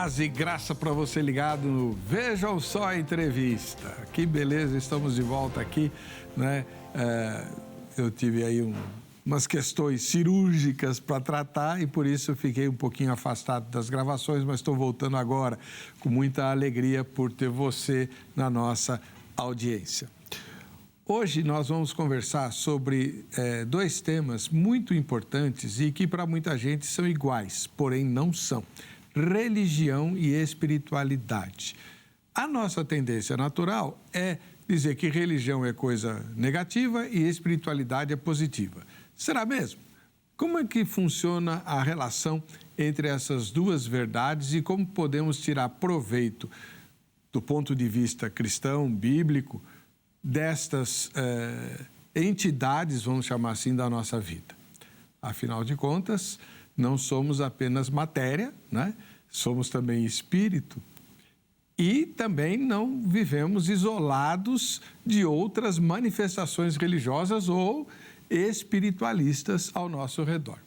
Paz e graça para você ligado no Veja o Só Entrevista. Que beleza, estamos de volta aqui, né? Eu tive aí umas questões cirúrgicas para tratar e por isso eu fiquei um pouquinho afastado das gravações, mas estou voltando agora com muita alegria por ter você na nossa audiência. Hoje nós vamos conversar sobre dois temas muito importantes e que para muita gente são iguais, porém não são. Religião e espiritualidade. A nossa tendência natural é dizer que religião é coisa negativa e espiritualidade é positiva. Será mesmo? Como é que funciona a relação entre essas duas verdades e como podemos tirar proveito do ponto de vista cristão, bíblico, destas entidades, vamos chamar assim, da nossa vida? Afinal de contas, não somos apenas matéria, né? Somos também espírito e também não vivemos isolados de outras manifestações religiosas ou espiritualistas ao nosso redor.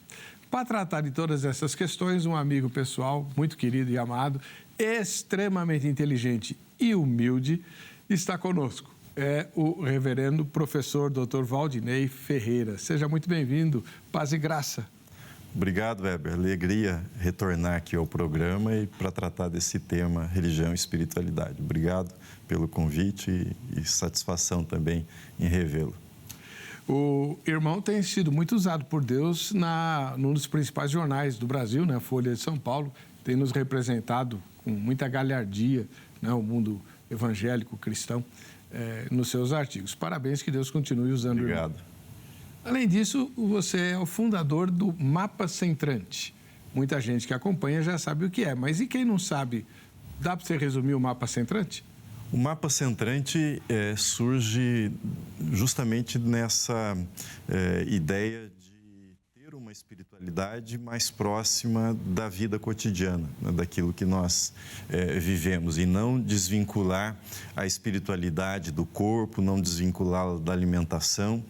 Para tratar de todas essas questões, um amigo pessoal muito querido e amado, extremamente inteligente e humilde, está conosco. É o reverendo professor Dr. Valdinei Ferreira. Seja muito bem-vindo. Paz e graça. Obrigado, Weber. Alegria retornar aqui ao programa e para tratar desse tema religião e espiritualidade. Obrigado pelo convite e satisfação também em revê-lo. O irmão tem sido muito usado por Deus num dos principais jornais do Brasil, né? Folha de São Paulo, tem nos representado com muita galhardia, né? O mundo evangélico cristão nos seus artigos. Parabéns, que Deus continue usando o irmão. Obrigado. Além disso, você é o fundador do Mapa Centrante. Muita gente que acompanha já sabe o que é, mas e quem não sabe, dá para você resumir o Mapa Centrante? O Mapa Centrante surge justamente nessa ideia de ter uma espiritualidade mais próxima da vida cotidiana, né, daquilo que nós vivemos, e não desvincular a espiritualidade do corpo, não desvinculá-la da alimentação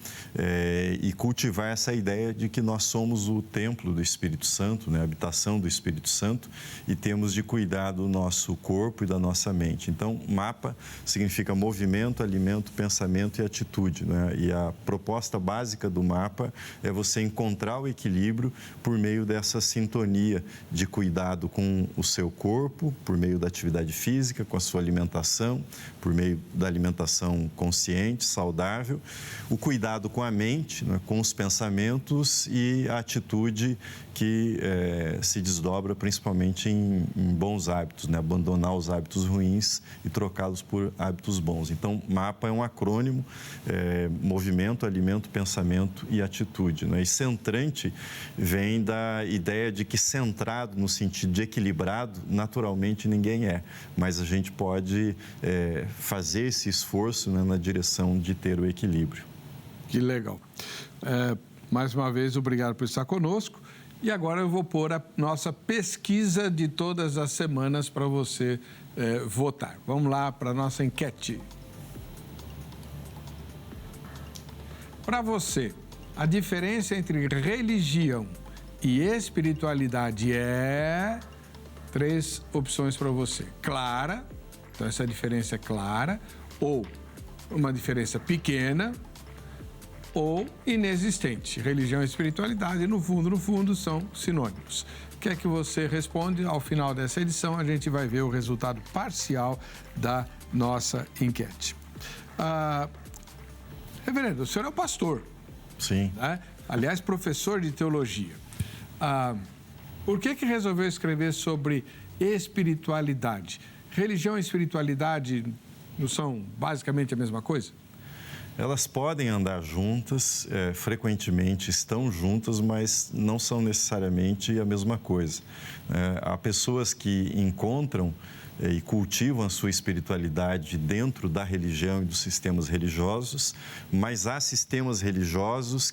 e cultivar essa ideia de que nós somos o templo do Espírito Santo, né, a habitação do Espírito Santo, e temos de cuidar do nosso corpo e da nossa mente. Então, mapa significa movimento, alimento, pensamento e atitude, né? E a proposta básica do mapa é você encontrar o equilíbrio por meio dessa sintonia de cuidado com o seu corpo, por meio da atividade física, com a sua alimentação, por meio da alimentação consciente, saudável, o cuidado com a mente, né, com os pensamentos e a atitude que se desdobra principalmente em bons hábitos, né, abandonar os hábitos ruins e trocá-los por hábitos bons. Então, MAPA é um acrônimo, movimento, alimento, pensamento e atitude, né? E centrante vem da ideia de que centrado no sentido de equilibrado, naturalmente ninguém é, mas a gente pode fazer esse esforço, né, na direção de ter o equilíbrio. Que legal. Mais uma vez, obrigado por estar conosco. E agora eu vou pôr a nossa pesquisa de todas as semanas para você votar. Vamos lá para a nossa enquete. Para você, a diferença entre religião e espiritualidade é... 3 opções para você. Clara, então essa diferença é clara, ou uma diferença pequena, ou inexistente. Religião e espiritualidade, no fundo, são sinônimos. O que é que você responde? Ao final dessa edição, a gente vai ver o resultado parcial da nossa enquete. Reverendo, o senhor é o pastor. Sim. Né? Aliás, professor de teologia. Por que resolveu escrever sobre espiritualidade? Religião e espiritualidade não são basicamente a mesma coisa? Elas podem andar juntas, frequentemente estão juntas, mas não são necessariamente a mesma coisa. Há pessoas que encontram e cultivam a sua espiritualidade dentro da religião e dos sistemas religiosos, mas há sistemas religiosos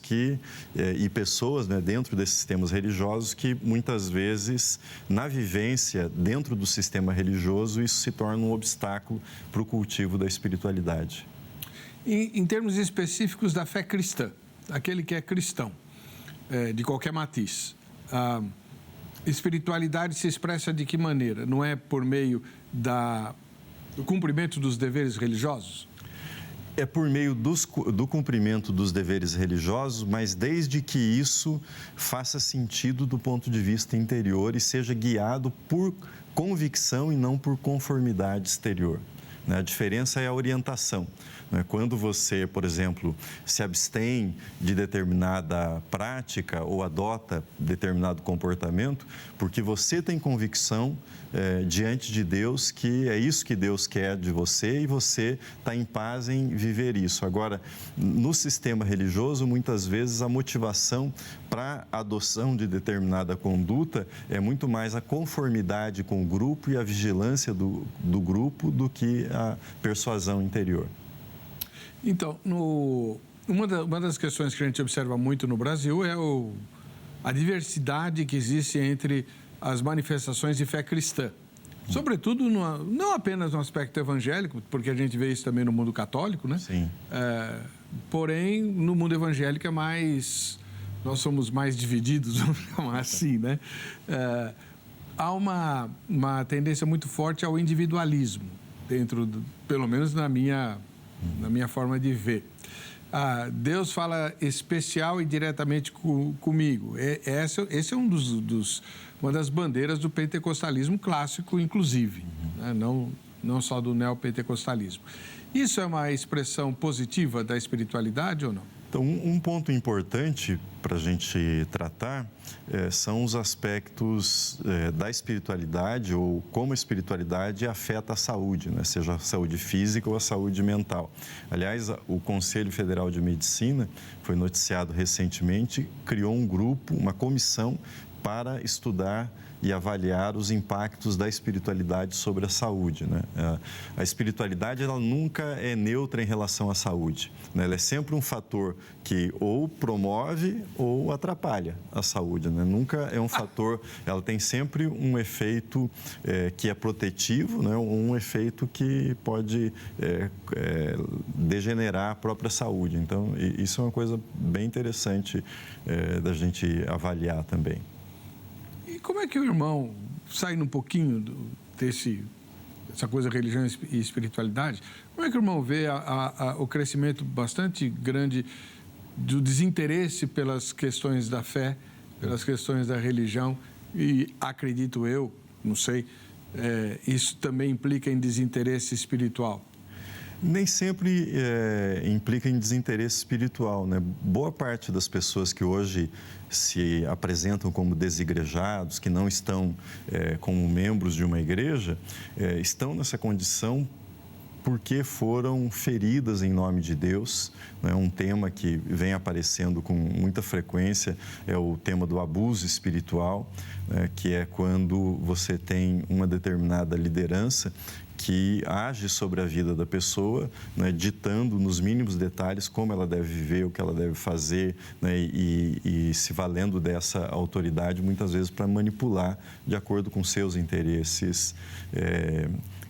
e pessoas, né, dentro desses sistemas religiosos que muitas vezes, na vivência dentro do sistema religioso, isso se torna um obstáculo para o cultivo da espiritualidade. Em termos específicos da fé cristã, aquele que é cristão, de qualquer matiz, Espiritualidade se expressa de que maneira? Não é por meio do cumprimento dos deveres religiosos? É por meio do cumprimento dos deveres religiosos, mas desde que isso faça sentido do ponto de vista interior e seja guiado por convicção e não por conformidade exterior. A diferença é a orientação. Quando você, por exemplo, se abstém de determinada prática ou adota determinado comportamento, porque você tem convicção diante de Deus que é isso que Deus quer de você e você está em paz em viver isso. Agora, no sistema religioso, muitas vezes a motivação para a adoção de determinada conduta é muito mais a conformidade com o grupo e a vigilância do grupo do que a persuasão interior. Então, uma das questões que a gente observa muito no Brasil é a diversidade que existe entre as manifestações de fé cristã. Sobretudo, não apenas no aspecto evangélico, porque a gente vê isso também no mundo católico, né? Sim. Porém, no mundo evangélico nós somos mais divididos, vamos chamar assim, né? Há uma tendência muito forte ao individualismo, pelo menos na minha forma de ver. Deus fala especial e diretamente comigo. Esse é uma das bandeiras do pentecostalismo clássico, inclusive, né? Não só do neopentecostalismo. Isso é uma expressão positiva da espiritualidade ou não? Então, um ponto importante para a gente tratar são os aspectos da espiritualidade ou como a espiritualidade afeta a saúde, né? Seja a saúde física ou a saúde mental. Aliás, o Conselho Federal de Medicina, foi noticiado recentemente, criou um grupo, uma comissão para estudar e avaliar os impactos da espiritualidade sobre a saúde, né? A espiritualidade, ela nunca é neutra em relação à saúde, né? Ela é sempre um fator que ou promove ou atrapalha a saúde, né? Nunca é um fator, ela tem sempre um efeito que é protetivo, né? Um efeito que pode degenerar a própria saúde. Então, isso é uma coisa bem interessante da gente avaliar também. E como é que o irmão, saindo um pouquinho essa coisa religião e espiritualidade, como é que o irmão vê o crescimento bastante grande do desinteresse pelas questões da fé, pelas questões da religião e, acredito eu, não sei, isso também implica em desinteresse espiritual? Nem sempre implica em desinteresse espiritual, né? Boa parte das pessoas que hoje se apresentam como desigrejados, que não estão como membros de uma igreja, estão nessa condição porque foram feridas em nome de Deus. Né? Um tema que vem aparecendo com muita frequência é o tema do abuso espiritual, né? Que é quando você tem uma determinada liderança que age sobre a vida da pessoa, né, ditando nos mínimos detalhes como ela deve viver, o que ela deve fazer, né, e se valendo dessa autoridade, muitas vezes para manipular de acordo com seus interesses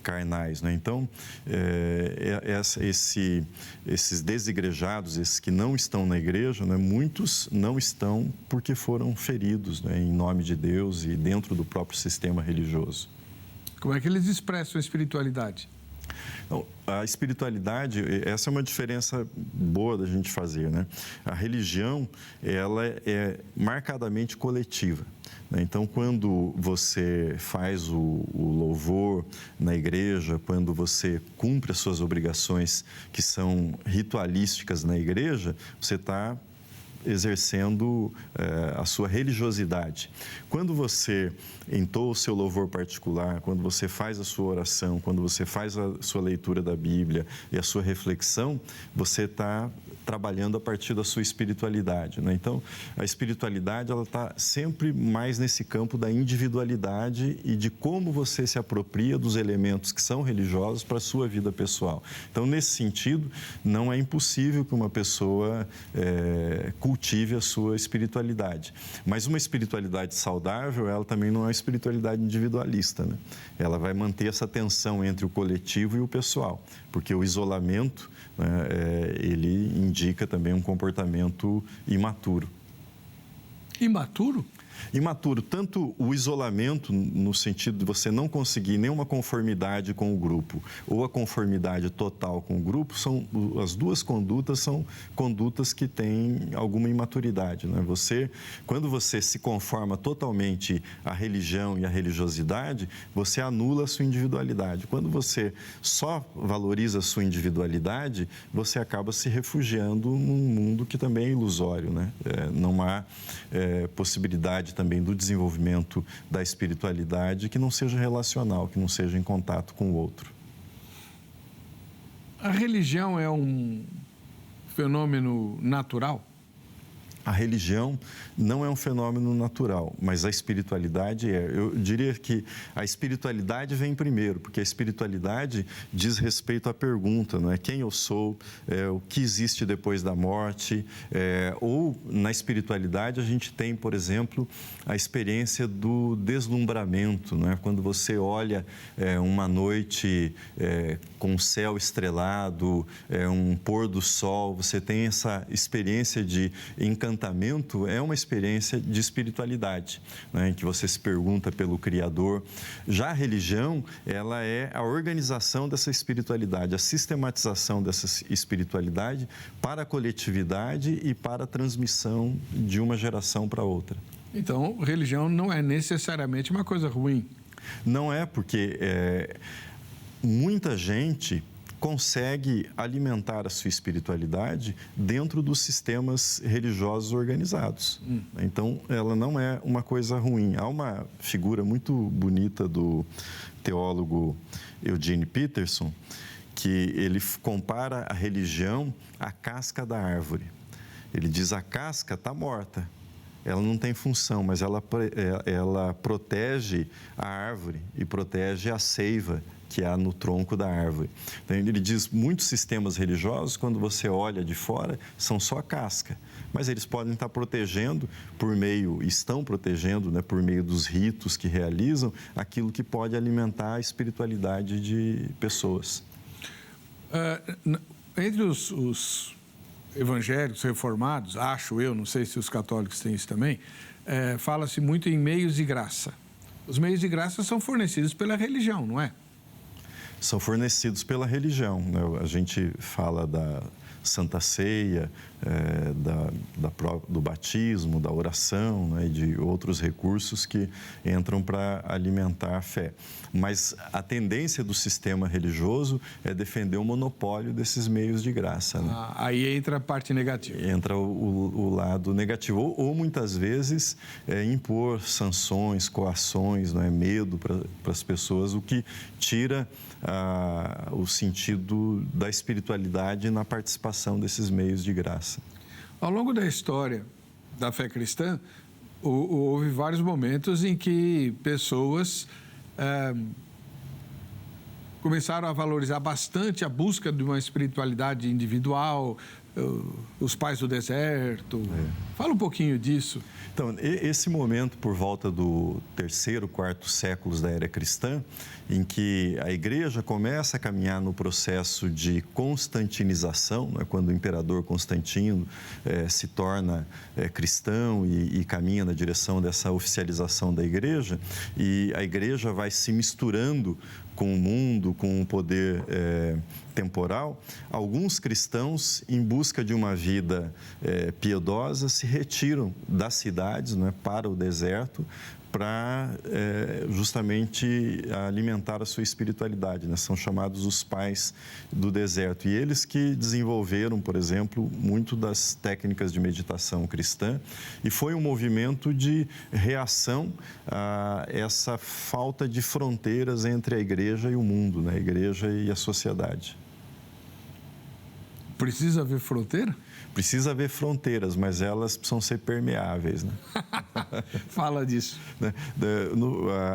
carnais, né? Então, esses desigrejados, esses que não estão na igreja, né, muitos não estão porque foram feridos, né, em nome de Deus e dentro do próprio sistema religioso. Como é que eles expressam a espiritualidade? Então, a espiritualidade, essa é uma diferença boa da gente fazer, né? A religião, ela é marcadamente coletiva, né? Então, quando você faz o louvor na igreja, quando você cumpre as suas obrigações que são ritualísticas na igreja, você está exercendo a sua religiosidade. Quando você entoa o seu louvor particular, quando você faz a sua oração, quando você faz a sua leitura da Bíblia e a sua reflexão, você está trabalhando a partir da sua espiritualidade, né? Então, a espiritualidade, ela está sempre mais nesse campo da individualidade e de como você se apropria dos elementos que são religiosos para a sua vida pessoal. Então, nesse sentido, não é impossível que uma pessoa cultive a sua espiritualidade. Mas uma espiritualidade saudável, ela também não é uma espiritualidade individualista, né? Ela vai manter essa tensão entre o coletivo e o pessoal, porque o isolamento, né, ele indica também um comportamento imaturo. Imaturo? Imaturo, tanto o isolamento, no sentido de você não conseguir nenhuma conformidade com o grupo, ou a conformidade total com o grupo, as duas condutas são condutas que têm alguma imaturidade, né? Quando você se conforma totalmente à religião e à religiosidade, você anula a sua individualidade. Quando você só valoriza a sua individualidade, você acaba se refugiando num mundo que também é ilusório, né? Não há possibilidade também do desenvolvimento da espiritualidade que não seja relacional, que não seja em contato com o outro. A religião é um fenômeno natural? A religião não é um fenômeno natural, mas a espiritualidade é. Eu diria que a espiritualidade vem primeiro, porque a espiritualidade diz respeito à pergunta, não é? Quem eu sou, o que existe depois da morte, ou na espiritualidade a gente tem, por exemplo, a experiência do deslumbramento, não é? Quando você olha uma noite com o céu estrelado, um pôr do sol, você tem essa experiência de encantamento, é uma experiência de espiritualidade, né, em que você se pergunta pelo Criador. Já a religião, ela é a organização dessa espiritualidade, a sistematização dessa espiritualidade para a coletividade e para a transmissão de uma geração para outra. Então, religião não é necessariamente uma coisa ruim. Não é, porque muita gente consegue alimentar a sua espiritualidade dentro dos sistemas religiosos organizados. Então, ela não é uma coisa ruim. Há uma figura muito bonita do teólogo Eugene Peterson, que ele compara a religião à casca da árvore. Ele diz: a casca está morta, ela não tem função, mas ela protege a árvore e protege a seiva que há no tronco da árvore. Então, ele diz, muitos sistemas religiosos, quando você olha de fora, são só a casca, mas eles podem estar protegendo estão protegendo, né, por meio dos ritos que realizam, aquilo que pode alimentar a espiritualidade de pessoas. Entre os evangélicos reformados, acho eu, não sei se os católicos têm isso também, fala-se muito em meios de graça. Os meios de graça são fornecidos pela religião, não é? São fornecidos pela religião, né? A gente fala da Santa Ceia, do batismo, da oração, né? E de outros recursos que entram para alimentar a fé. Mas a tendência do sistema religioso é defender o monopólio desses meios de graça, né? Aí entra a parte negativa. Entra o lado negativo. Ou muitas vezes, impor sanções, coações, não é? Medo para as pessoas, o que tira o sentido da espiritualidade na participação desses meios de graça. Ao longo da história da fé cristã, houve vários momentos em que pessoas começaram a valorizar bastante a busca de uma espiritualidade individual, os pais do deserto. Fala um pouquinho disso. Então, esse momento por volta do 3º, 4º séculos da era cristã, em que a igreja começa a caminhar no processo de constantinização, né, quando o imperador Constantino se torna cristão e caminha na direção dessa oficialização da igreja, e a igreja vai se misturando com o mundo, com o poder temporal, alguns cristãos, em busca de uma vida piedosa, se retiram das cidades, não é, para o deserto, para justamente alimentar a sua espiritualidade, né? São chamados os pais do deserto. E eles que desenvolveram, por exemplo, muito das técnicas de meditação cristã, e foi um movimento de reação a essa falta de fronteiras entre a igreja e o mundo, né? A igreja e a sociedade. Precisa haver fronteira? Precisa haver fronteiras, mas elas precisam ser permeáveis, né? Fala disso.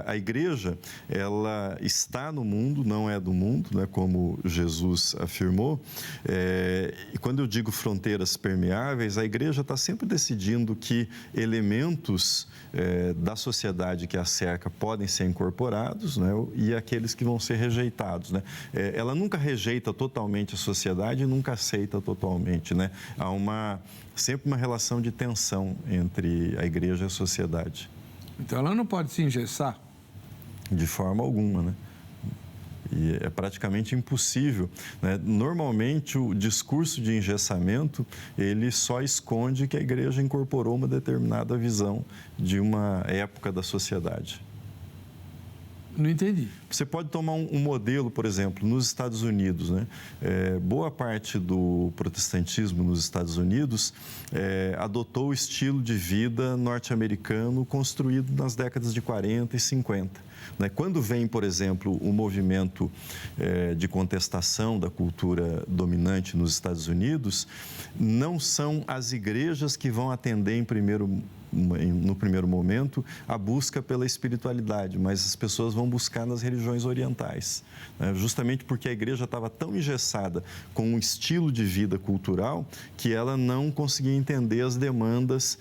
A igreja, ela está no mundo, não é do mundo, né? Como Jesus afirmou. E quando eu digo fronteiras permeáveis, a igreja está sempre decidindo que elementos da sociedade que a cerca podem ser incorporados, né? E aqueles que vão ser rejeitados, né? Ela nunca rejeita totalmente a sociedade e nunca aceita aceita totalmente, né? Há sempre uma relação de tensão entre a igreja e a sociedade. Então, ela não pode se engessar? De forma alguma, né? E é praticamente impossível, né? Normalmente, o discurso de engessamento, ele só esconde que a igreja incorporou uma determinada visão de uma época da sociedade. Não entendi. Você pode tomar um modelo, por exemplo, nos Estados Unidos, né? Boa parte do protestantismo nos Estados Unidos adotou o estilo de vida norte-americano construído nas décadas de 40 e 50. Né? Quando vem, por exemplo, o movimento de contestação da cultura dominante nos Estados Unidos, não são as igrejas que vão atender no primeiro momento a busca pela espiritualidade, mas as pessoas vão buscar nas religiões orientais, né? Justamente porque a igreja estava tão engessada com um estilo de vida cultural que ela não conseguia entender as demandas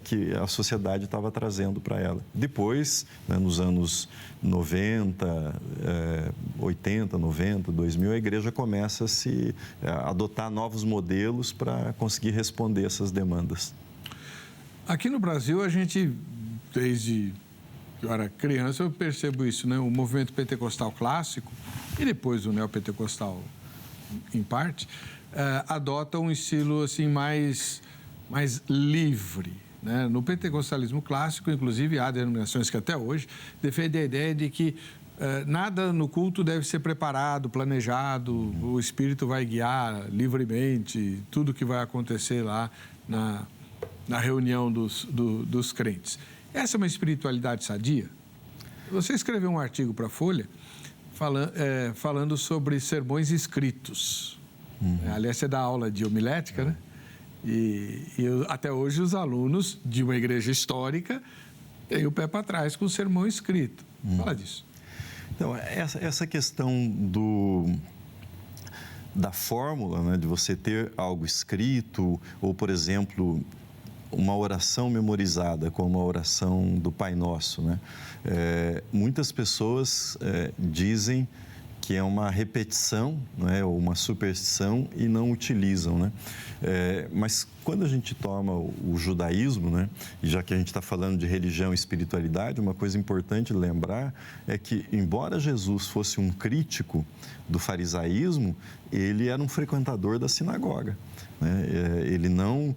que a sociedade estava trazendo para ela. Depois, né, nos anos 90, 80, 90, 2000, a igreja começa a adotar novos modelos para conseguir responder essas demandas. Aqui no Brasil, a gente, desde que eu era criança, eu percebo isso, né? O movimento pentecostal clássico e depois o neopentecostal, em parte, adota um estilo assim mais livre, né? No pentecostalismo clássico, inclusive, há denominações que até hoje defendem a ideia de que nada no culto deve ser preparado, planejado, o Espírito vai guiar livremente tudo que vai acontecer lá na reunião dos crentes. Essa é uma espiritualidade sadia? Você escreveu um artigo para a Folha falando sobre sermões escritos. Aliás, você dá aula de homilética, né? E até hoje os alunos de uma igreja histórica têm o pé para trás com o sermão escrito. Fala disso. Então, essa questão da fórmula, né, de você ter algo escrito, ou, por exemplo, uma oração memorizada, como a oração do Pai Nosso, né? Muitas pessoas dizem que é uma repetição, né, ou uma superstição e não utilizam, né? Mas quando a gente toma o judaísmo, né, e já que a gente está falando de religião e espiritualidade, uma coisa importante lembrar é que, embora Jesus fosse um crítico do farisaísmo, ele era um frequentador da sinagoga, né? Ele não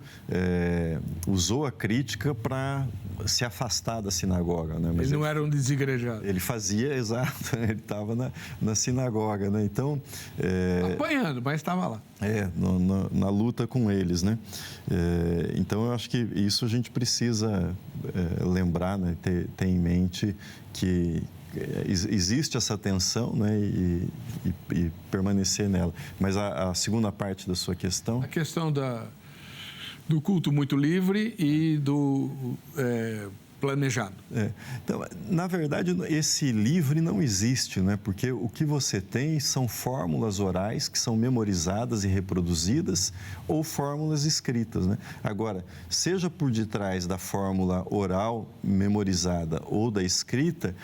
usou a crítica para se afastar da sinagoga, né? Mas ele não era um desigrejado. Ele fazia, exato, ele estava na sinagoga, né? Então... apanhando, mas estava lá. Na luta com eles, né? Então, eu acho que isso a gente precisa lembrar, né? Ter em mente que existe essa tensão, né? E permanecer nela. Mas a segunda parte da sua questão... A questão do culto muito livre e do planejado. Então, na verdade, esse livre não existe, né? Porque o que você tem são fórmulas orais que são memorizadas e reproduzidas ou fórmulas escritas, né? Agora, seja por detrás da fórmula oral memorizada ou da escrita,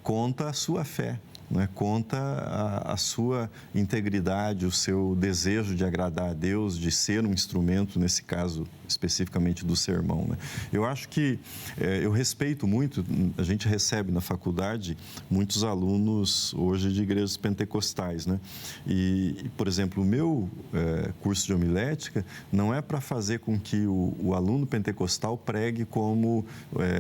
conta a sua fé, né? Conta a sua integridade, o seu desejo de agradar a Deus, de ser um instrumento, nesse caso especificamente do sermão, né? Eu acho que eu respeito muito, a gente recebe na faculdade muitos alunos hoje de igrejas pentecostais, né? E por exemplo, o meu curso de homilética não é para fazer com que o aluno pentecostal pregue como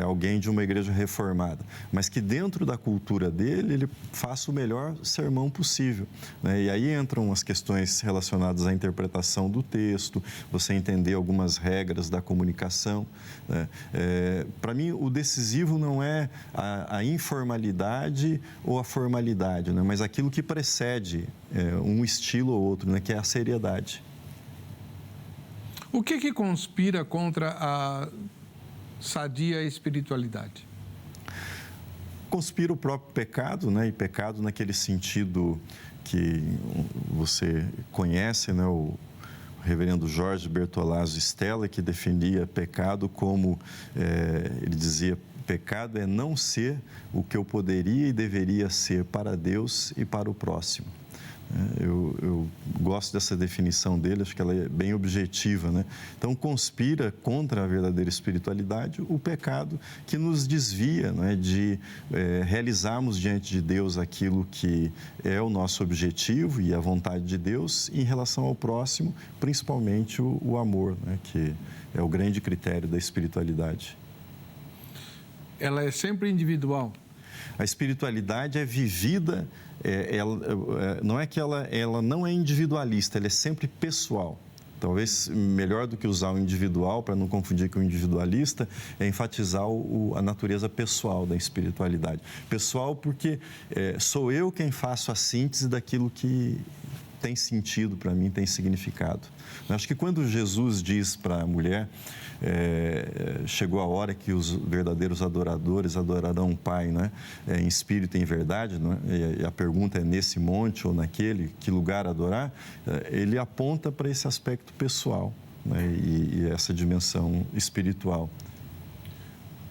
alguém de uma igreja reformada, mas que dentro da cultura dele, ele faça o melhor sermão possível, né? E aí entram as questões relacionadas à interpretação do texto, você entender algumas regras da comunicação, né? Para mim, o decisivo não é a informalidade ou a formalidade, né? Mas aquilo que precede um estilo ou outro, né? Que é a seriedade. O que conspira contra a sadia espiritualidade? Conspira o próprio pecado, né? E pecado naquele sentido que você conhece, né? O reverendo Jorge Bertolazzo Stella, que defendia pecado como, ele dizia, pecado é não ser o que eu poderia e deveria ser para Deus e para o próximo. Eu gosto dessa definição dele, acho que ela é bem objetiva, né? Então, conspira contra a verdadeira espiritualidade o pecado que nos desvia, né, de realizarmos diante de Deus aquilo que é o nosso objetivo e a vontade de Deus em relação ao próximo, principalmente o amor, né, que é o grande critério da espiritualidade. Ela é sempre individual? A espiritualidade é vivida, não é que ela não é individualista, ela é sempre pessoal. Talvez melhor do que usar o individual, para não confundir com o individualista, é enfatizar a natureza pessoal da espiritualidade. Pessoal porque sou eu quem faço a síntese daquilo que tem sentido para mim, tem significado. Eu acho que quando Jesus diz para a mulher, chegou a hora que os verdadeiros adoradores adorarão o Pai, né? Em espírito e em verdade, né? E a pergunta é nesse monte ou naquele, que lugar adorar? Ele aponta para esse aspecto pessoal, né? E essa dimensão espiritual.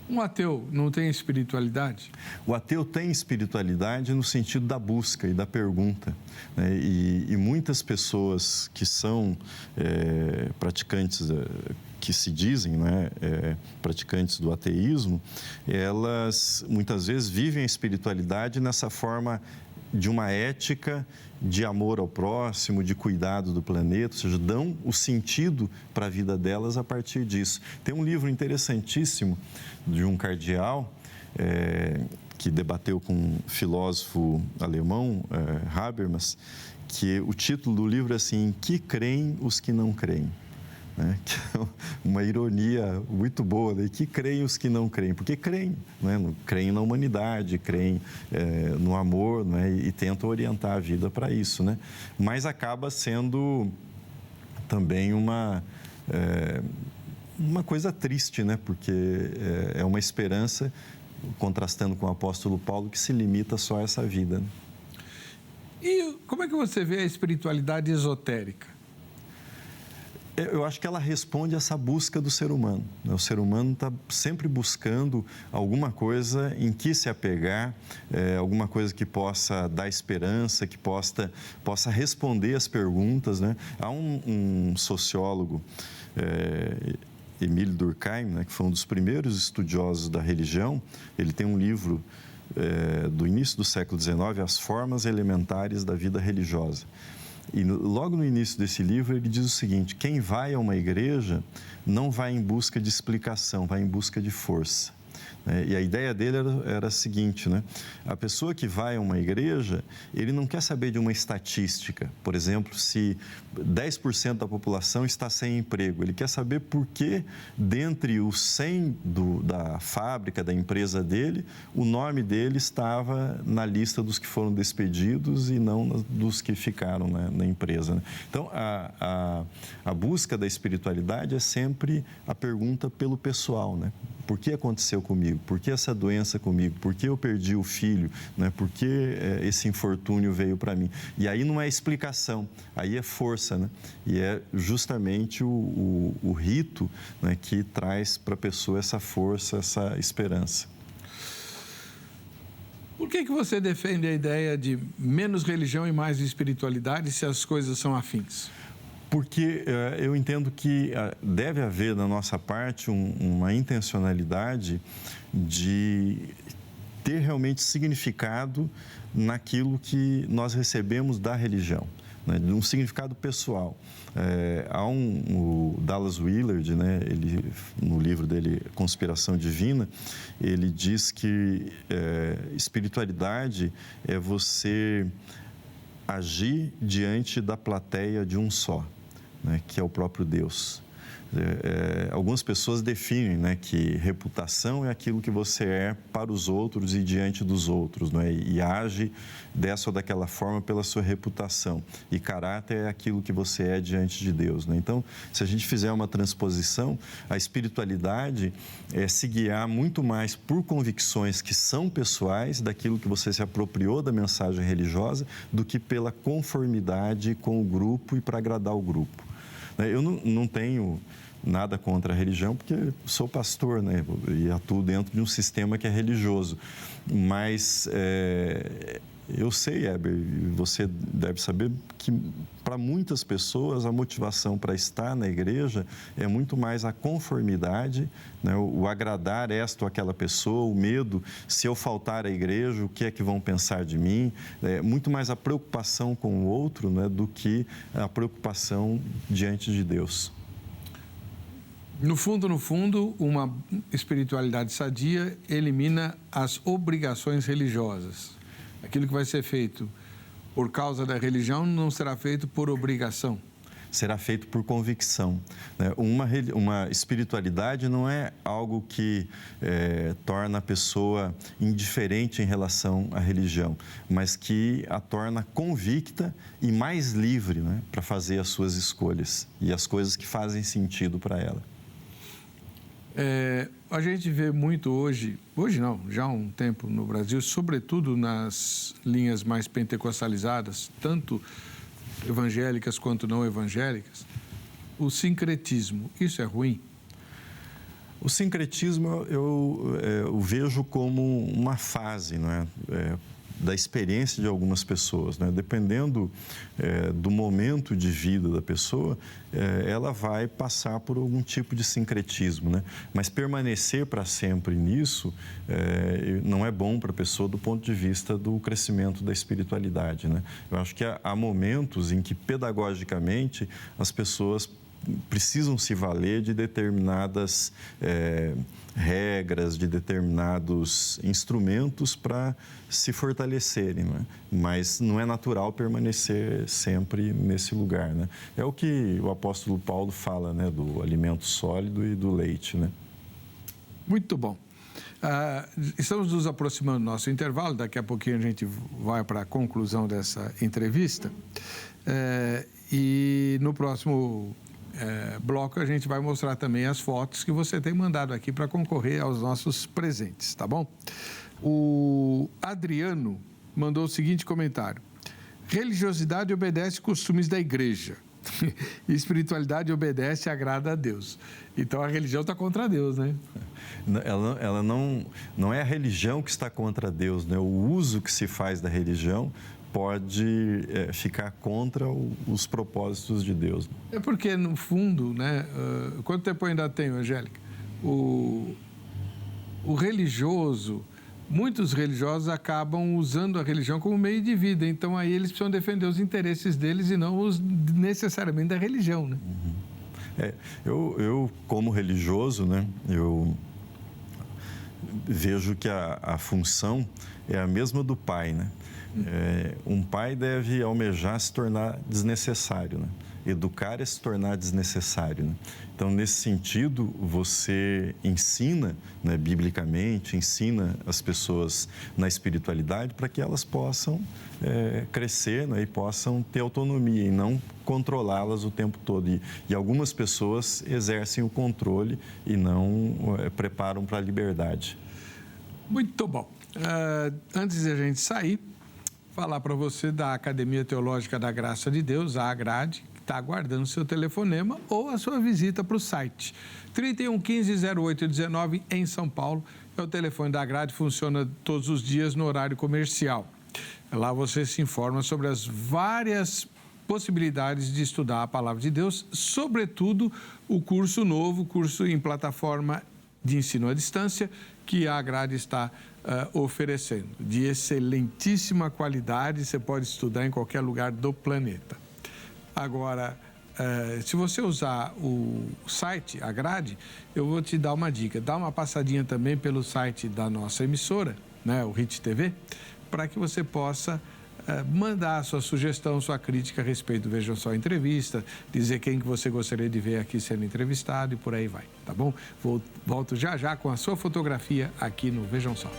Um ateu não tem espiritualidade? O ateu tem espiritualidade no sentido da busca e da pergunta, né? E muitas pessoas que são praticantes, que se dizem, né, praticantes do ateísmo, elas muitas vezes vivem a espiritualidade nessa forma de uma ética de amor ao próximo, de cuidado do planeta, ou seja, dão o sentido para a vida delas a partir disso. Tem um livro interessantíssimo de um cardeal que debateu com um filósofo alemão, Habermas, que o título do livro é assim, Em que creem os que não creem? Que é uma ironia muito boa, né? Que creem os que não creem, porque creem, né? Creem na humanidade, creem no amor, né? E tentam orientar a vida para isso, né? Mas acaba sendo também uma coisa triste, né? Porque é uma esperança, contrastando com o apóstolo Paulo, que se limita só a essa vida, né? E como é que você vê a espiritualidade esotérica? Eu acho que ela responde a essa busca do ser humano. O ser humano está sempre buscando alguma coisa em que se apegar, alguma coisa que possa dar esperança, que possa responder as perguntas, né? Há um sociólogo, Émile Durkheim, né, que foi um dos primeiros estudiosos da religião. Ele tem um livro do início do século XIX, As Formas Elementares da Vida Religiosa. E logo no início desse livro ele diz o seguinte: quem vai a uma igreja não vai em busca de explicação, vai em busca de força. E a ideia dele era a seguinte, né? A pessoa que vai a uma igreja, ele não quer saber de uma estatística. Por exemplo, se 10% da população está sem emprego, ele quer saber por que, dentre os 100 da fábrica, da empresa dele, o nome dele estava na lista dos que foram despedidos e não dos que ficaram na empresa, né? Então, a busca da espiritualidade é sempre a pergunta pelo pessoal, né? Por que aconteceu comigo? Por que essa doença comigo? Por que eu perdi o filho? Né? Por que esse infortúnio veio para mim? E aí não é explicação, aí é força, né? E é justamente o rito, né, que traz para a pessoa essa força, essa esperança. Por que você defende a ideia de menos religião e mais espiritualidade se as coisas são afins? Porque eu entendo que deve haver, da nossa parte, uma intencionalidade de ter realmente significado naquilo que nós recebemos da religião, né? Um significado pessoal. Há o Dallas Willard, né? Ele, no livro dele, Conspiração Divina, ele diz que espiritualidade é você agir diante da plateia de um só, né, que é o próprio Deus. Algumas pessoas definem, né, que reputação é aquilo que você é para os outros e diante dos outros, né, e age dessa ou daquela forma pela sua reputação. E caráter é aquilo que você é diante de Deus, né? Então, se a gente fizer uma transposição, a espiritualidade é se guiar muito mais por convicções que são pessoais, daquilo que você se apropriou da mensagem religiosa, do que pela conformidade com o grupo e para agradar o grupo. Eu não tenho nada contra a religião, porque sou pastor, né? E atuo dentro de um sistema que é religioso. Mas Eu sei, Heber, e você deve saber que para muitas pessoas a motivação para estar na igreja é muito mais a conformidade, né? O agradar esta ou aquela pessoa, o medo, se eu faltar à igreja, o que é que vão pensar de mim? É muito mais a preocupação com o outro, né, do que a preocupação diante de Deus. No fundo, uma espiritualidade sadia elimina as obrigações religiosas. Aquilo que vai ser feito por causa da religião não será feito por obrigação. Será feito por convicção. Uma espiritualidade não é algo que torna a pessoa indiferente em relação à religião, mas que a torna convicta e mais livre, né, para fazer as suas escolhas e as coisas que fazem sentido para ela. A gente vê muito hoje não, já há um tempo no Brasil, sobretudo nas linhas mais pentecostalizadas, tanto evangélicas quanto não evangélicas, o sincretismo. Isso é ruim? O sincretismo eu vejo como uma fase, não é? Da experiência de algumas pessoas, né? Dependendo do momento de vida da pessoa, ela vai passar por algum tipo de sincretismo, né? Mas permanecer para sempre nisso não é bom para a pessoa do ponto de vista do crescimento da espiritualidade, né? Eu acho que há momentos em que pedagogicamente as pessoas precisam se valer de determinadas regras, de determinados instrumentos para se fortalecerem, né? Mas não é natural permanecer sempre nesse lugar, né? É o que o apóstolo Paulo fala, né, do alimento sólido e do leite, né? Muito bom. Estamos nos aproximando do nosso intervalo, daqui a pouquinho a gente vai para a conclusão dessa entrevista e no próximo bloco a gente vai mostrar também as fotos que você tem mandado aqui para concorrer aos nossos presentes, tá bom? O Adriano mandou o seguinte comentário: religiosidade obedece costumes da igreja e espiritualidade obedece e agrada a Deus. Então a religião está contra Deus, né? Ela não é a religião que está contra Deus, né? O uso que se faz da religião pode ficar contra os propósitos de Deus. É porque, no fundo, né? Quanto tempo ainda tem, Angélica? O religioso, muitos religiosos acabam usando a religião como meio de vida, então aí eles precisam defender os interesses deles e não os necessariamente da religião, né? Eu como religioso, né? Eu vejo que a função é a mesma do pai, né? Um pai deve almejar se tornar desnecessário, né? Educar é se tornar desnecessário, né? Então, nesse sentido, você ensina, né, biblicamente, ensina as pessoas na espiritualidade para que elas possam crescer, né, e possam ter autonomia e não controlá-las o tempo todo. E algumas pessoas exercem o controle e não preparam para a liberdade. Muito bom. Antes de a gente sair, falar para você da Academia Teológica da Graça de Deus, a AGRADE, que está aguardando seu telefonema ou a sua visita para o site. 3115-0819 em São Paulo. É o telefone da AGRADE, funciona todos os dias no horário comercial. Lá você se informa sobre as várias possibilidades de estudar a Palavra de Deus, sobretudo o curso novo, curso em plataforma de ensino à distância, que a AGRADE está oferecendo, de excelentíssima qualidade, você pode estudar em qualquer lugar do planeta. Agora, se você usar o site AGRADE, eu vou te dar uma dica, dá uma passadinha também pelo site da nossa emissora, né, o HIT TV, para que você possa mandar a sua sugestão, sua crítica a respeito do Vejam Só Entrevista, dizer quem que você gostaria de ver aqui sendo entrevistado e por aí vai, tá bom? Volto já já com a sua fotografia aqui no Vejam Só.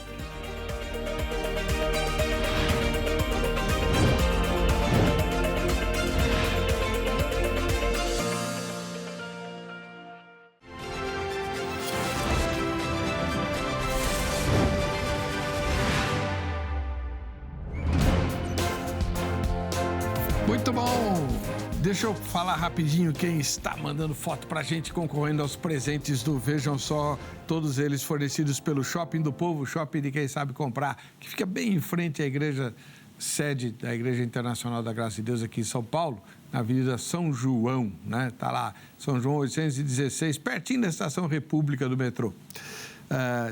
Muito bom! Deixa eu falar rapidinho quem está mandando foto pra gente concorrendo aos presentes do Vejam Só, todos eles fornecidos pelo Shopping do Povo, shopping de quem sabe comprar, que fica bem em frente à igreja sede da Igreja Internacional da Graça de Deus aqui em São Paulo, na Avenida São João, né? Está lá, São João 816, pertinho da Estação República do metrô.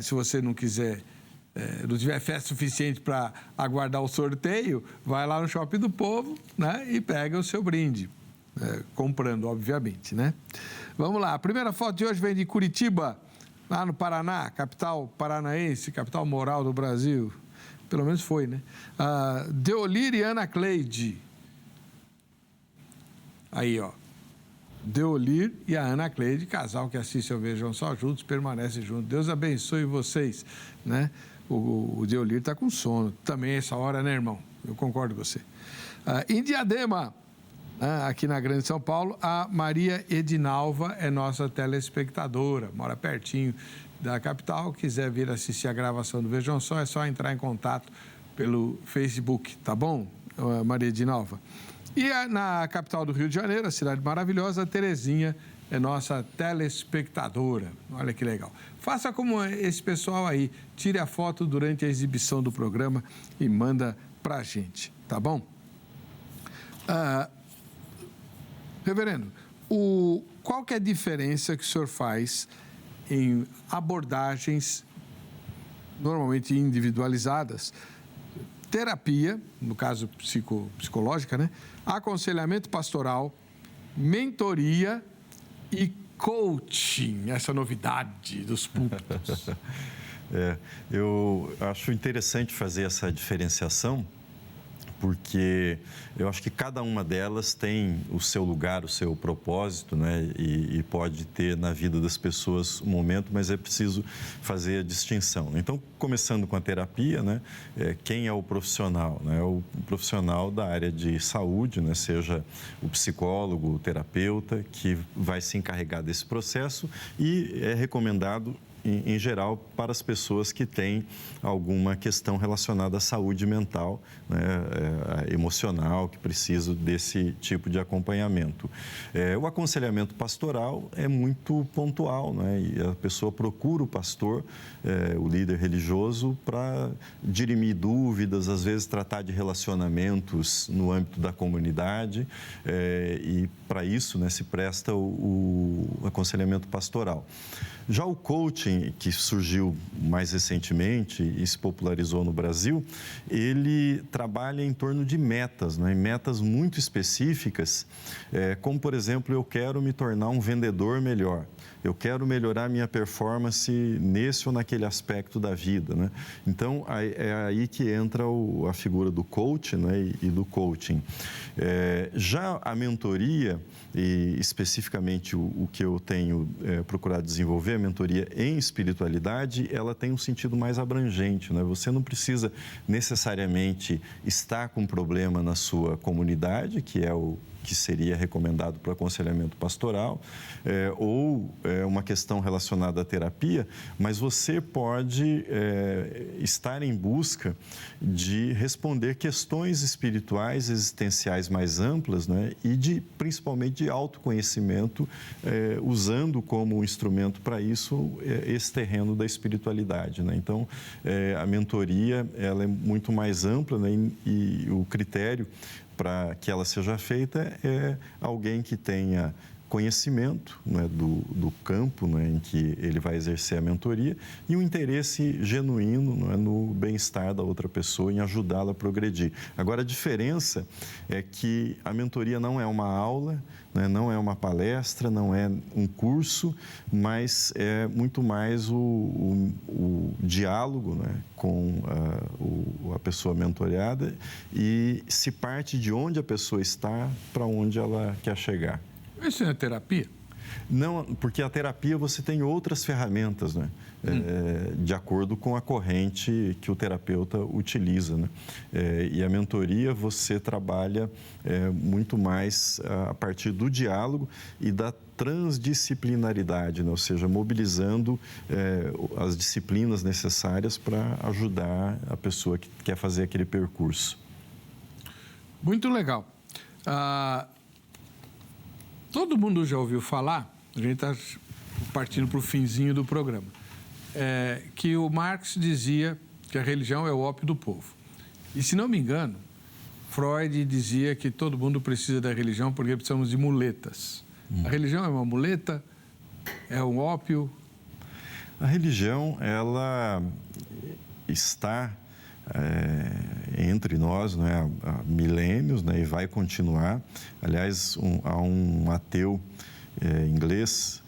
Se você não quiser, não tiver fé suficiente para aguardar o sorteio, vai lá no Shopping do Povo, né? E pega o seu brinde, comprando, obviamente, né? Vamos lá, a primeira foto de hoje vem de Curitiba, lá no Paraná, capital paranaense, capital moral do Brasil. Pelo menos foi, né? Deolir e Ana Cleide. Aí, ó. Deolir e a Ana Cleide, casal que assiste ao Vejam Só juntos, permanece junto. Deus abençoe vocês, né? O Deolir está com sono. Também essa hora, né, irmão? Eu concordo com você. Em Diadema, aqui na Grande São Paulo, a Maria Edinalva é nossa telespectadora, mora pertinho da capital. Quiser vir assistir a gravação do Vejam Só, é só entrar em contato pelo Facebook, tá bom, Maria Edinalva? E na capital do Rio de Janeiro, a cidade maravilhosa, a Terezinha é nossa telespectadora. Olha que legal. Faça como esse pessoal aí, tire a foto durante a exibição do programa e manda pra gente, tá bom? Reverendo, qual que é a diferença que o senhor faz em abordagens normalmente individualizadas, terapia, no caso psicológica, né? Aconselhamento pastoral, mentoria e coaching, essa novidade dos púlpitos? Eu acho interessante fazer essa diferenciação, porque eu acho que cada uma delas tem o seu lugar, o seu propósito, né? E pode ter na vida das pessoas um momento, mas é preciso fazer a distinção. Então, começando com a terapia, né? Quem é o profissional? Né? O profissional da área de saúde, né? Seja o psicólogo, o terapeuta, que vai se encarregar desse processo, e é recomendado em geral, para as pessoas que têm alguma questão relacionada à saúde mental, né, emocional, que precisam desse tipo de acompanhamento. O aconselhamento pastoral é muito pontual, né, e a pessoa procura o pastor, o líder religioso, para dirimir dúvidas, às vezes tratar de relacionamentos no âmbito da comunidade, e para isso, né, se presta o aconselhamento pastoral. Já o coaching, que surgiu mais recentemente e se popularizou no Brasil, ele trabalha em torno de metas, né? Metas muito específicas, como, por exemplo, eu quero me tornar um vendedor melhor. Eu quero melhorar minha performance nesse ou naquele aspecto da vida, né? Então, é aí que entra a figura do coach, né, e do coaching. Já a mentoria, e especificamente o que eu tenho procurado desenvolver, a mentoria em espiritualidade, ela tem um sentido mais abrangente, né? Você não precisa necessariamente estar com um problema na sua comunidade, que é o que seria recomendado para o aconselhamento pastoral, ou uma questão relacionada à terapia, mas você pode estar em busca de responder questões espirituais, existenciais mais amplas, né, e principalmente de autoconhecimento, usando como instrumento para isso esse terreno da espiritualidade, né? Então, a mentoria ela é muito mais ampla, né, e o critério para que ela seja feita é alguém que tenha conhecimento, né, do campo, né, em que ele vai exercer a mentoria, e um interesse genuíno, né, no bem-estar da outra pessoa, em ajudá-la a progredir. Agora, a diferença é que a mentoria não é uma aula, né, não é uma palestra, não é um curso, mas é muito mais o diálogo, né, com a pessoa mentorada, e se parte de onde a pessoa está para onde ela quer chegar. Isso é terapia? Não, porque a terapia você tem outras ferramentas, né? De acordo com a corrente que o terapeuta utiliza, né? E a mentoria você trabalha muito mais a partir do diálogo e da transdisciplinaridade, né? Ou seja, mobilizando as disciplinas necessárias para ajudar a pessoa que quer fazer aquele percurso. Muito legal. Todo mundo já ouviu falar, a gente está partindo para o finzinho do programa, que o Marx dizia que a religião é o ópio do povo. E, se não me engano, Freud dizia que todo mundo precisa da religião porque precisamos de muletas. A religião é uma muleta? É um ópio? A religião, ela está entre nós, né, há milênios, né, e vai continuar. Aliás, há um ateu inglês,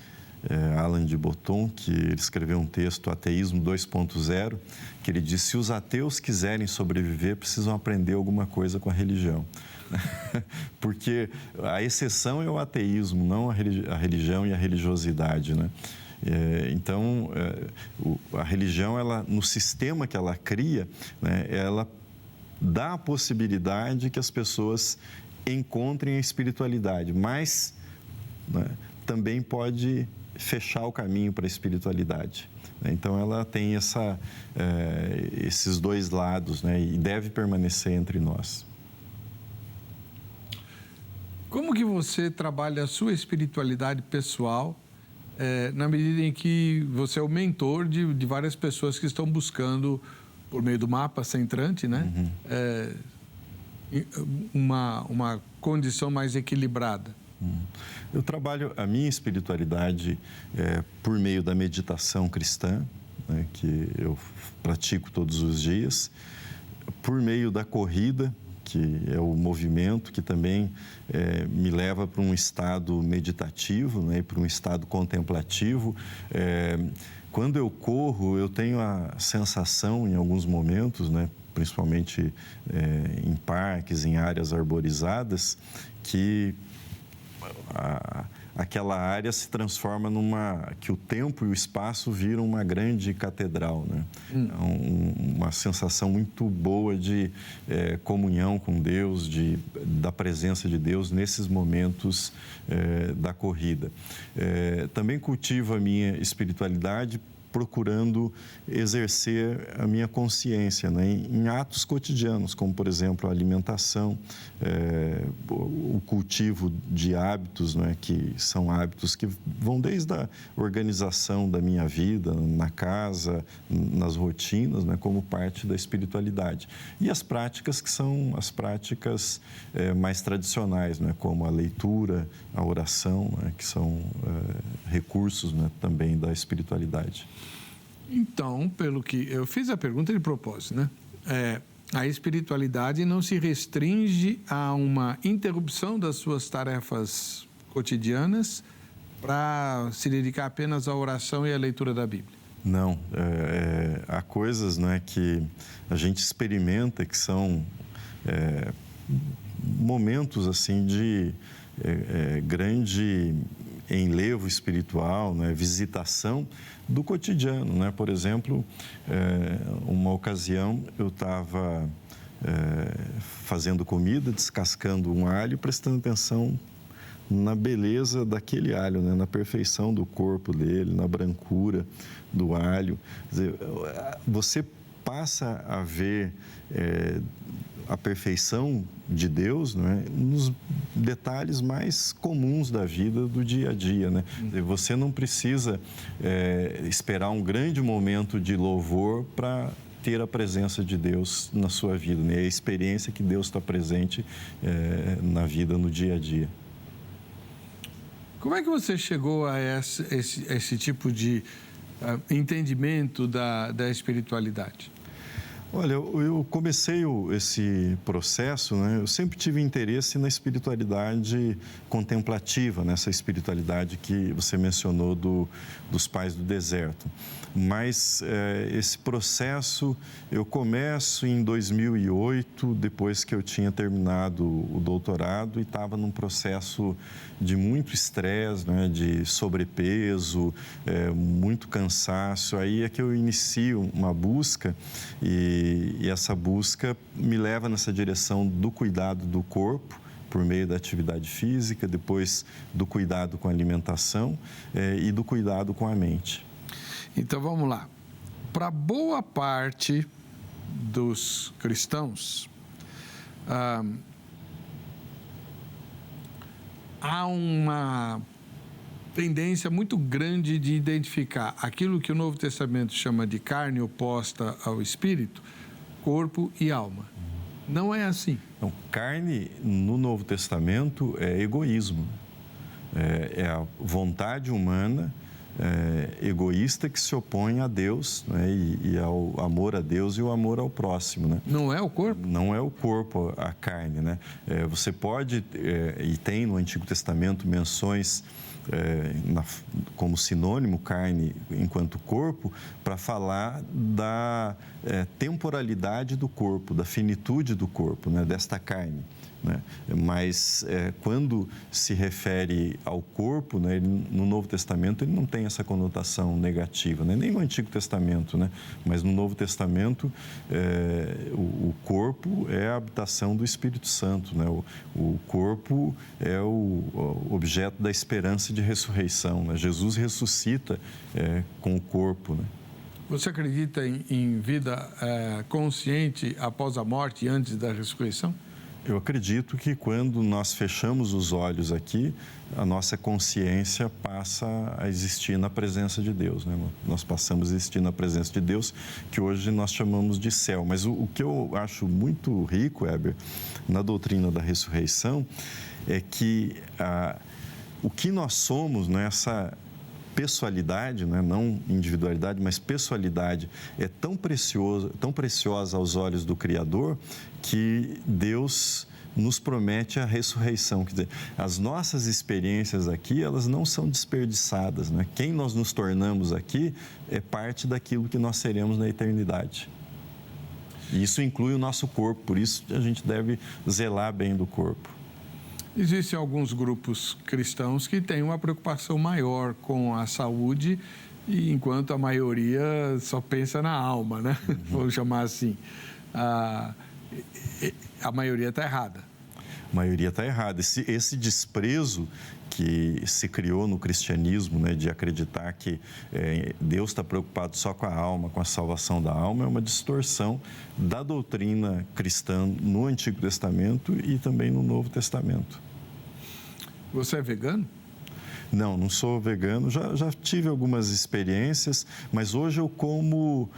Alan de Botton, que ele escreveu um texto, Ateísmo 2.0, que ele diz: se os ateus quiserem sobreviver, precisam aprender alguma coisa com a religião. Porque a exceção é o ateísmo, não a religião e a religiosidade, né? Então, a religião, ela, no sistema que ela cria, né, ela dá a possibilidade que as pessoas encontrem a espiritualidade, mas, né, também pode fechar o caminho para a espiritualidade. Então, ela tem esses dois lados, né, e deve permanecer entre nós. Como que você trabalha a sua espiritualidade pessoal, na medida em que você é o mentor de várias pessoas que estão buscando, por meio do mapa centrante, né, uma condição mais equilibrada? Eu trabalho a minha espiritualidade por meio da meditação cristã, né, que eu pratico todos os dias, por meio da corrida, que é o movimento que também me leva para um estado meditativo, né, para um estado contemplativo. Quando eu corro, eu tenho a sensação, em alguns momentos, né, principalmente em parques, em áreas arborizadas, que aquela área se transforma que o tempo e o espaço viram uma grande catedral, né? Uma sensação muito boa de comunhão com Deus, da presença de Deus nesses momentos da corrida. Também cultivo a minha espiritualidade procurando exercer a minha consciência, né, em atos cotidianos, como, por exemplo, a alimentação, o cultivo de hábitos, né, que são hábitos que vão desde a organização da minha vida, na casa, nas rotinas, né, como parte da espiritualidade. E as práticas que são as práticas mais tradicionais, né, como a leitura, a oração, né, que são recursos, né, também da espiritualidade. Então, pelo que eu fiz a pergunta de propósito, né? A espiritualidade não se restringe a uma interrupção das suas tarefas cotidianas para se dedicar apenas à oração e à leitura da Bíblia. Não, há coisas, né, que a gente experimenta que são momentos assim de grande enlevo espiritual, né, visitação do cotidiano, né? Por exemplo, uma ocasião eu estava fazendo comida, descascando um alho, prestando atenção na beleza daquele alho, né? Na perfeição do corpo dele, na brancura do alho. Quer dizer, você passa a ver a perfeição de Deus, né, nos detalhes mais comuns da vida, do dia a dia, né? Você não precisa esperar um grande momento de louvor para ter a presença de Deus na sua vida, né? A experiência que Deus está presente na vida, no dia a dia. Como é que você chegou a esse tipo de entendimento da espiritualidade? Olha, eu comecei esse processo, né? Eu sempre tive interesse na espiritualidade contemplativa, nessa espiritualidade que você mencionou dos pais do deserto. Mas esse processo eu começo em 2008, depois que eu tinha terminado o doutorado e estava num processo de muito estresse, né? De sobrepeso, muito cansaço. Aí é que eu inicio uma busca e essa busca me leva nessa direção do cuidado do corpo, por meio da atividade física, depois do cuidado com a alimentação e do cuidado com a mente. Então, vamos lá. Para boa parte dos cristãos, há uma tendência muito grande de identificar aquilo que o Novo Testamento chama de carne oposta ao espírito, corpo e alma. Não é assim. Então, carne no Novo Testamento é egoísmo, é a vontade humana egoísta que se opõe a Deus, né, e ao amor a Deus e o amor ao próximo, né? Não é o corpo? Não é o corpo, a carne, né? Você pode, e tem no Antigo Testamento menções como sinônimo carne enquanto corpo, para falar da temporalidade do corpo, da finitude do corpo, né, desta carne. Né? Mas quando se refere ao corpo, né, no Novo Testamento ele não tem essa conotação negativa, né? Nem no Antigo Testamento, né? Mas no Novo Testamento o corpo é a habitação do Espírito Santo, né? O corpo é o objeto da esperança de ressurreição, né? Jesus ressuscita com o corpo, né? Você acredita em vida consciente após a morte e antes da ressurreição? Eu acredito que quando nós fechamos os olhos aqui, a nossa consciência passa a existir na presença de Deus, né? Nós passamos a existir na presença de Deus, que hoje nós chamamos de céu. Mas o que eu acho muito rico, Heber, na doutrina da ressurreição, é que o que nós somos nessa pessoalidade, né? Não individualidade, mas pessoalidade, é tão preciosa aos olhos do Criador, que Deus nos promete a ressurreição. Quer dizer, as nossas experiências aqui, elas não são desperdiçadas, né? Quem nós nos tornamos aqui é parte daquilo que nós seremos na eternidade. E isso inclui o nosso corpo, por isso a gente deve zelar bem do corpo. Existem alguns grupos cristãos que têm uma preocupação maior com a saúde, e enquanto a maioria só pensa na alma, né? Vamos chamar assim. A maioria está errada. A maioria está errada. Esse desprezo que se criou no cristianismo, né, de acreditar que Deus está preocupado só com a alma, com a salvação da alma, é uma distorção da doutrina cristã no Antigo Testamento e também no Novo Testamento. Você é vegano? Não, não sou vegano. Já tive algumas experiências, mas hoje eu como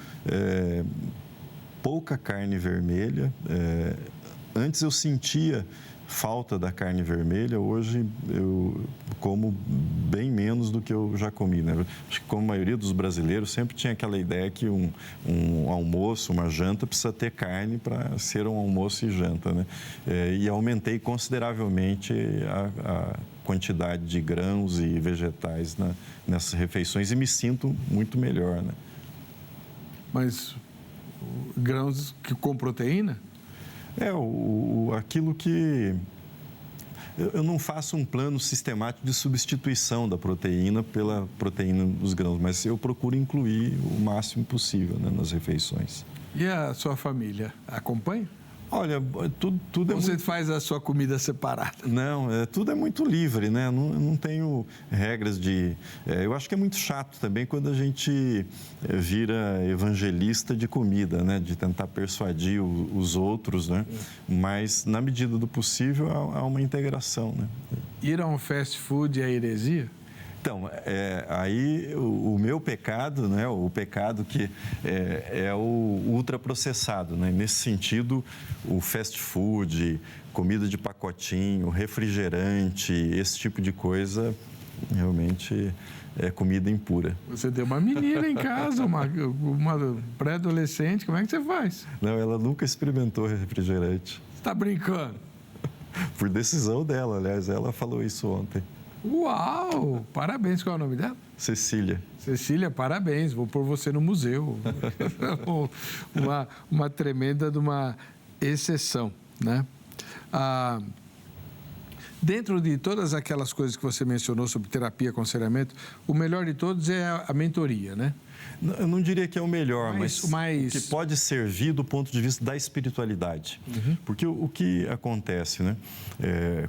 pouca carne vermelha. Antes eu sentia falta da carne vermelha, hoje eu como bem menos do que eu já comi, né? Acho que, como a maioria dos brasileiros, sempre tinha aquela ideia que um almoço, uma janta, precisa ter carne para ser um almoço e janta, né? E aumentei consideravelmente a quantidade de grãos e vegetais nessas refeições e me sinto muito melhor, né? Mas grãos com proteína? Aquilo que... Eu não faço um plano sistemático de substituição da proteína pela proteína dos grãos, mas eu procuro incluir o máximo possível, né, nas refeições. E a sua família acompanha? Olha, tudo é Você faz a sua comida separada? Não, tudo é muito livre, né? Não tenho regras de... eu acho que é muito chato também quando a gente vira evangelista de comida, né? De tentar persuadir os outros, né? Mas, na medida do possível, há uma integração, né? Ir a um fast food é heresia? Então, aí o meu pecado, né, o pecado que é o ultraprocessado, né? Nesse sentido, o fast food, comida de pacotinho, refrigerante, esse tipo de coisa, realmente é comida impura. Você tem uma menina em casa, uma pré-adolescente, como é que você faz? Não, ela nunca experimentou refrigerante. Você está brincando? Por decisão dela, aliás, ela falou isso ontem. Uau! Parabéns, qual é o nome dela? Cecília. Cecília, parabéns, vou pôr você no museu. uma tremenda de uma exceção, né? Dentro de todas aquelas coisas que você mencionou sobre terapia, aconselhamento, o melhor de todos é a mentoria, né? Eu não diria que é o melhor, mas o que pode servir do ponto de vista da espiritualidade. Uhum. Porque o que acontece, né?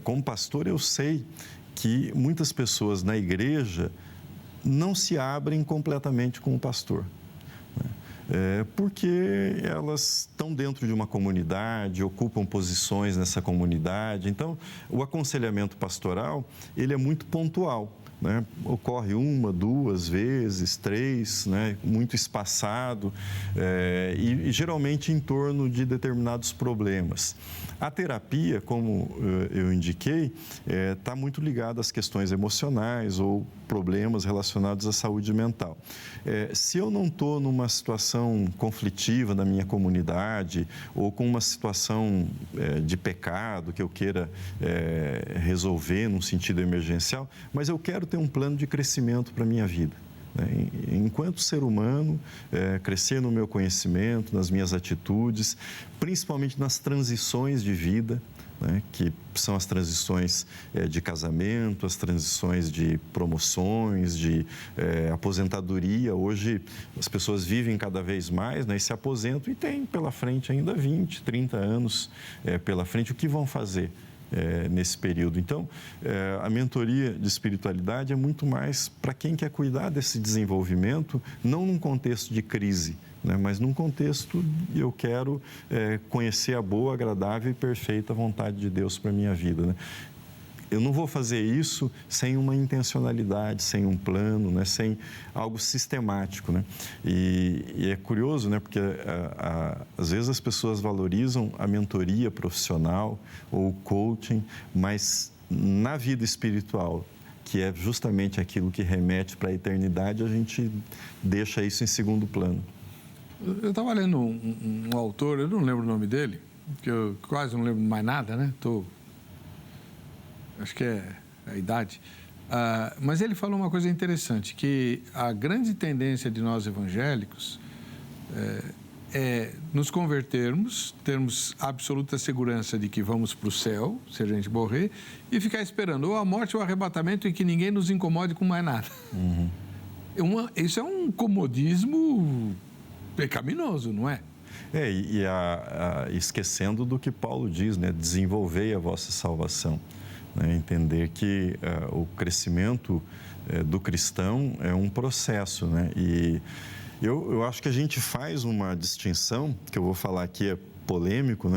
Como pastor, eu sei que muitas pessoas na igreja não se abrem completamente com o pastor, né? Porque elas estão dentro de uma comunidade, ocupam posições nessa comunidade. Então, o aconselhamento pastoral, ele é muito pontual. né? Ocorre 1, 2 vezes, 3, né? Muito espaçado e geralmente em torno de determinados problemas. A terapia, como eu indiquei, está muito ligada às questões emocionais ou problemas relacionados à saúde mental. Se eu não estou numa situação conflitiva na minha comunidade ou com uma situação de pecado que eu queira resolver num sentido emergencial, mas eu quero ter um plano de crescimento para a minha vida. Enquanto ser humano, crescer no meu conhecimento, nas minhas atitudes, principalmente nas transições de vida, que são as transições de casamento, as transições de promoções, de aposentadoria. Hoje as pessoas vivem cada vez mais, e se aposentam e têm pela frente ainda 20, 30 anos pela frente. O que vão fazer nesse período? Então, a mentoria de espiritualidade é muito mais para quem quer cuidar desse desenvolvimento, não num contexto de crise, mas num contexto eu quero conhecer a boa, agradável e perfeita vontade de Deus para a minha vida. Eu não vou fazer isso sem uma intencionalidade, sem um plano, sem algo sistemático. E é curioso, porque às vezes as pessoas valorizam a mentoria profissional ou o coaching, mas na vida espiritual, que é justamente aquilo que remete para a eternidade, a gente deixa isso em segundo plano. Eu estava lendo um autor, eu não lembro o nome dele, que eu quase não lembro mais nada, acho que é a idade. Mas ele falou uma coisa interessante, que a grande tendência de nós evangélicos é nos convertermos, termos absoluta segurança de que vamos para o céu, se a gente morrer, e ficar esperando ou a morte ou o arrebatamento e que ninguém nos incomode com mais nada. Uhum. Isso é um comodismo pecaminoso, não é? Esquecendo do que Paulo diz, desenvolvei a vossa salvação. Entender que o crescimento do cristão é um processo. E eu acho que a gente faz uma distinção, que eu vou falar aqui é polêmico,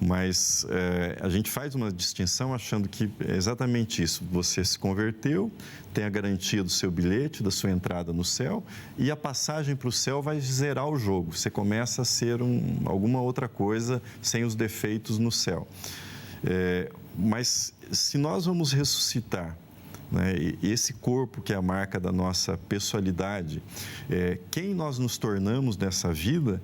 mas a gente faz uma distinção achando que é exatamente isso. Você se converteu, tem a garantia do seu bilhete, da sua entrada no céu, e a passagem para o céu vai zerar o jogo. Você começa a ser alguma outra coisa sem os defeitos no céu. Mas se nós vamos ressuscitar, esse corpo que é a marca da nossa pessoalidade, quem nós nos tornamos nessa vida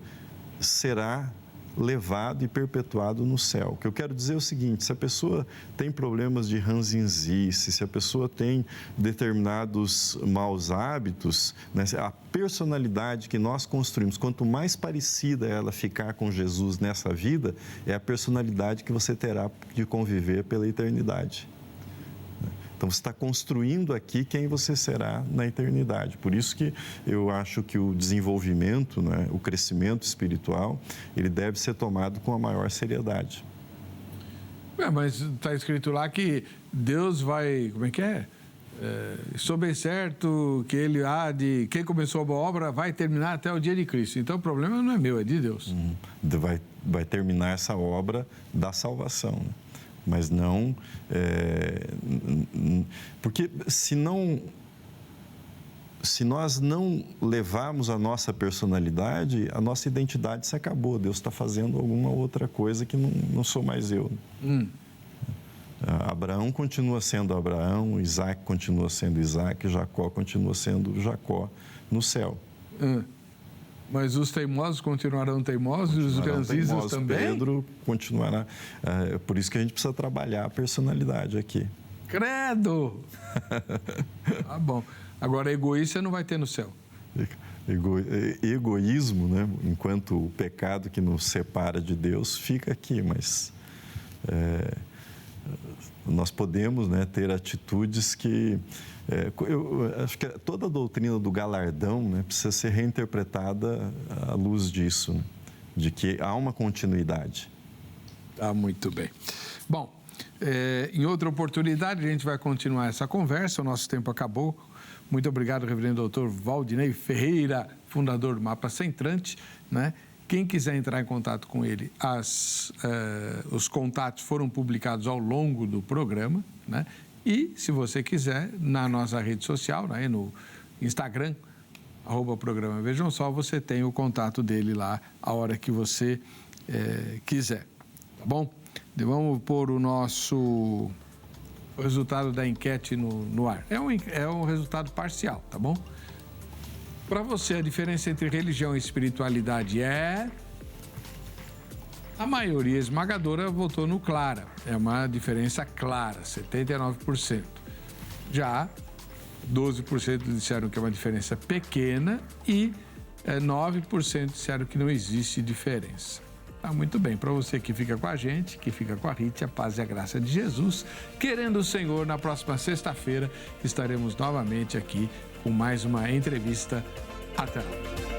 será levado e perpetuado no céu. O que eu quero dizer é o seguinte: se a pessoa tem problemas de ranzinzice, se a pessoa tem determinados maus hábitos, a personalidade que nós construímos, quanto mais parecida ela ficar com Jesus nessa vida, é a personalidade que você terá de conviver pela eternidade. Então, você está construindo aqui quem você será na eternidade. Por isso que eu acho que o desenvolvimento, o crescimento espiritual, ele deve ser tomado com a maior seriedade. Mas está escrito lá que Deus vai... Como é que é? Estou bem certo que Ele quem começou a boa obra vai terminar até o dia de Cristo. Então, o problema não é meu, é de Deus. Vai terminar essa obra da salvação, Mas não... porque se nós não levarmos a nossa personalidade, a nossa identidade se acabou. Deus está fazendo alguma outra coisa que não sou mais eu. Abraão continua sendo Abraão, Isaac continua sendo Isaac, Jacó continua sendo Jacó no céu. Mas os teimosos continuarão teimosos e os ranzinzos também? Pedro continuará. É por isso que a gente precisa trabalhar a personalidade aqui. Credo! Tá bom. Agora, egoísta não vai ter no céu. Egoísmo, enquanto o pecado que nos separa de Deus fica aqui, mas nós podemos ter atitudes que... eu acho que toda a doutrina do galardão precisa ser reinterpretada à luz disso, de que há uma continuidade. Muito bem. Bom, em outra oportunidade a gente vai continuar essa conversa, o nosso tempo acabou. Muito obrigado, reverendo doutor Valdinei Ferreira, fundador do Mapa Centrante, Quem quiser entrar em contato com ele, os contatos foram publicados ao longo do programa, E, se você quiser, na nossa rede social, né, no Instagram, @programa Vejam Só, você tem o contato dele lá a hora que você quiser, tá bom? E vamos pôr o resultado da enquete no ar. É um resultado parcial, tá bom? Para você, a diferença entre religião e espiritualidade é... A maioria esmagadora votou no clara. É uma diferença clara, 79%. Já 12% disseram que é uma diferença pequena e 9% disseram que não existe diferença. Tá muito bem. Para você que fica com a gente, que fica com a Rite, a paz e a graça de Jesus. Querendo o Senhor, na próxima sexta-feira estaremos novamente aqui com mais uma entrevista. Até lá.